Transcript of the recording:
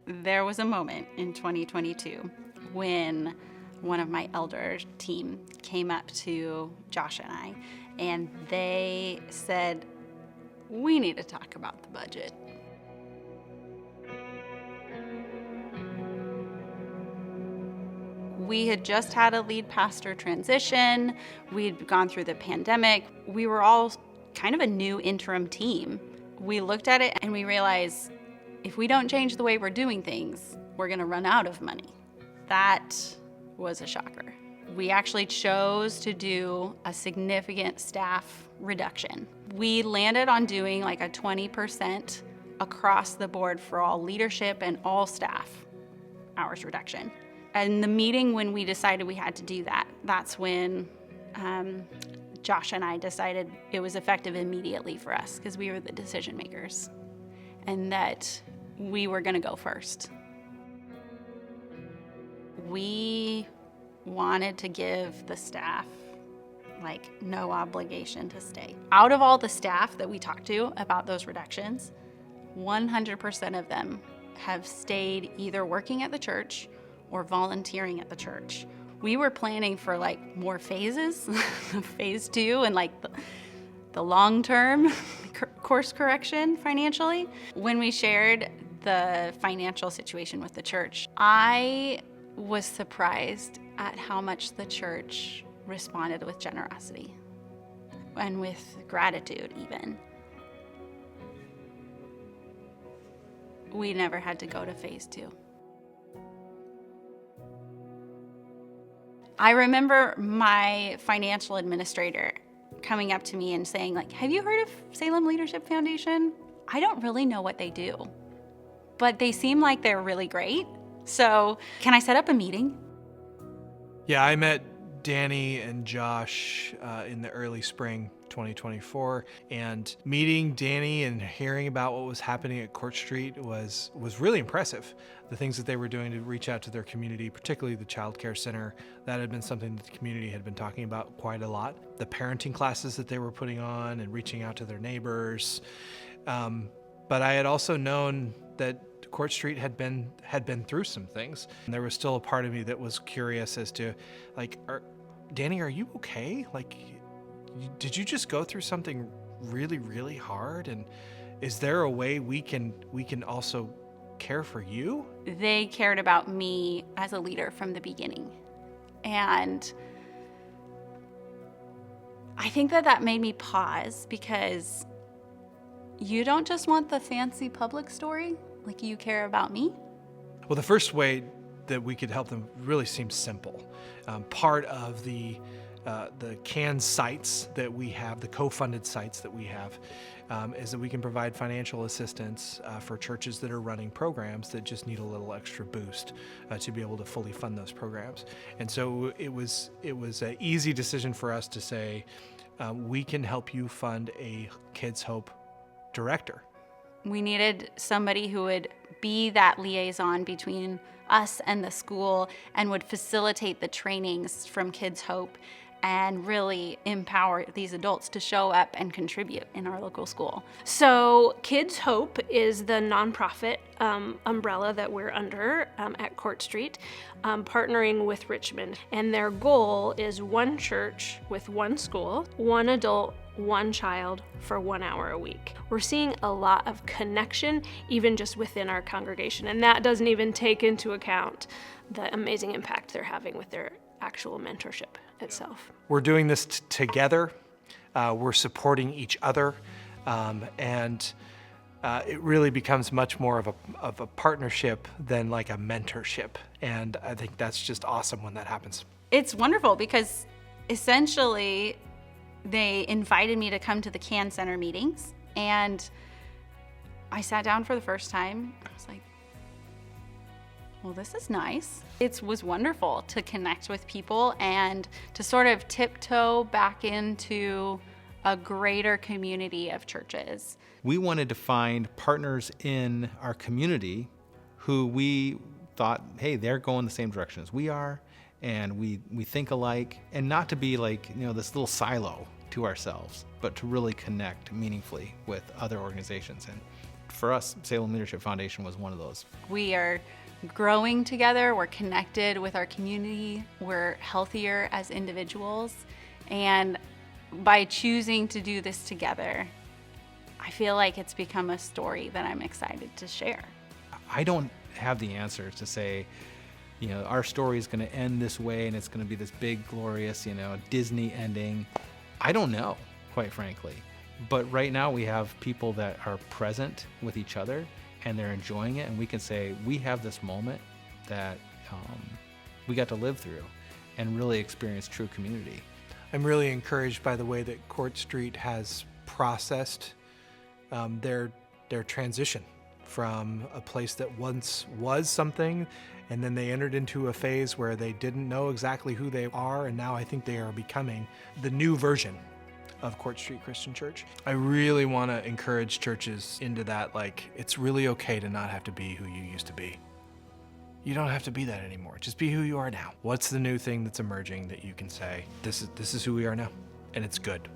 There was a moment in 2022 when one of my elder team came up to Josh and I, and they said, "We need to talk about the budget." We had just had a lead pastor transition. We'd gone through the pandemic. We were all kind of a new interim team. We looked at it and we realized if we don't change the way we're doing things, we're going to run out of money. That was a shocker. We actually chose to do a significant staff reduction. We landed on doing like a 20% across the board for all leadership and all staff hours reduction. And the meeting when we decided we had to do that, that's when Josh and I decided it was effective immediately for us because we were the decision makers and that we were going to go first. We wanted to give the staff like no obligation to stay. Out of all the staff that we talked to about those reductions, 100% of them have stayed either working at the church or volunteering at the church. We were planning for like more phases, phase 2 and like the long-term course correction financially. When we shared the financial situation with the church, I was surprised at how much the church responded with generosity and with gratitude even. We never had to go to phase 2. I remember my financial administrator coming up to me and saying, like, "Have you heard of Salem Leadership Foundation? I don't really know what they do, but they seem like they're really great. So can I set up a meeting?" Yeah, I met Danny and Josh in the early spring 2024, and meeting Danny and hearing about what was happening at Court Street was really impressive. The things that they were doing to reach out to their community, particularly the child care center, that had been something that the community had been talking about quite a lot. The parenting classes that they were putting on and reaching out to their neighbors. But I had also known that Court Street had been through some things. And there was still a part of me that was curious as to, like, Danny, are you okay? Like, did you just go through something really, really hard? And is there a way we can also care for you? They cared about me as a leader from the beginning. And I think that made me pause because you don't just want the fancy public story, like you care about me. Well, the first way that we could help them really seems simple. Part of the CAN sites that we have, the co-funded sites that we have, is that we can provide financial assistance for churches that are running programs that just need a little extra boost to be able to fully fund those programs. And so it was an easy decision for us to say, we can help you fund a Kids Hope director. We needed somebody who would be that liaison between us and the school and would facilitate the trainings from Kids Hope and really empower these adults to show up and contribute in our local school. So Kids Hope is the nonprofit umbrella that we're under at Court Street, partnering with Richmond. And their goal is one church with one school, one adult, one child for 1 hour a week. We're seeing a lot of connection even just within our congregation, and that doesn't even take into account the amazing impact they're having with their actual mentorship itself. We're doing this together. We're supporting each other, and it really becomes much more of a partnership than like a mentorship. And I think that's just awesome when that happens. It's wonderful because essentially they invited me to come to the CAN Center meetings, and I sat down for the first time. I was like, well, this is nice. It was wonderful to connect with people and to sort of tiptoe back into a greater community of churches. We wanted to find partners in our community who we thought, hey, they're going the same direction as we are, and we think alike, and not to be like, this little silo to ourselves, but to really connect meaningfully with other organizations. And for us, Salem Leadership Foundation was one of those. We are growing together, we're connected with our community, we're healthier as individuals, and by choosing to do this together, I feel like it's become a story that I'm excited to share. I don't have the answers to say, our story is going to end this way and it's going to be this big, glorious, Disney ending. I don't know, quite frankly. But right now we have people that are present with each other and they're enjoying it, and we can say we have this moment that we got to live through and really experience true community. I'm really encouraged by the way that Court Street has processed their transition from a place that once was something, and then they entered into a phase where they didn't know exactly who they are, and now I think they are becoming the new version of Court Street Christian Church. I really want to encourage churches into that, it's really okay to not have to be who you used to be. You don't have to be that anymore. Just be who you are now. What's the new thing that's emerging that you can say, this is who we are now, and it's good.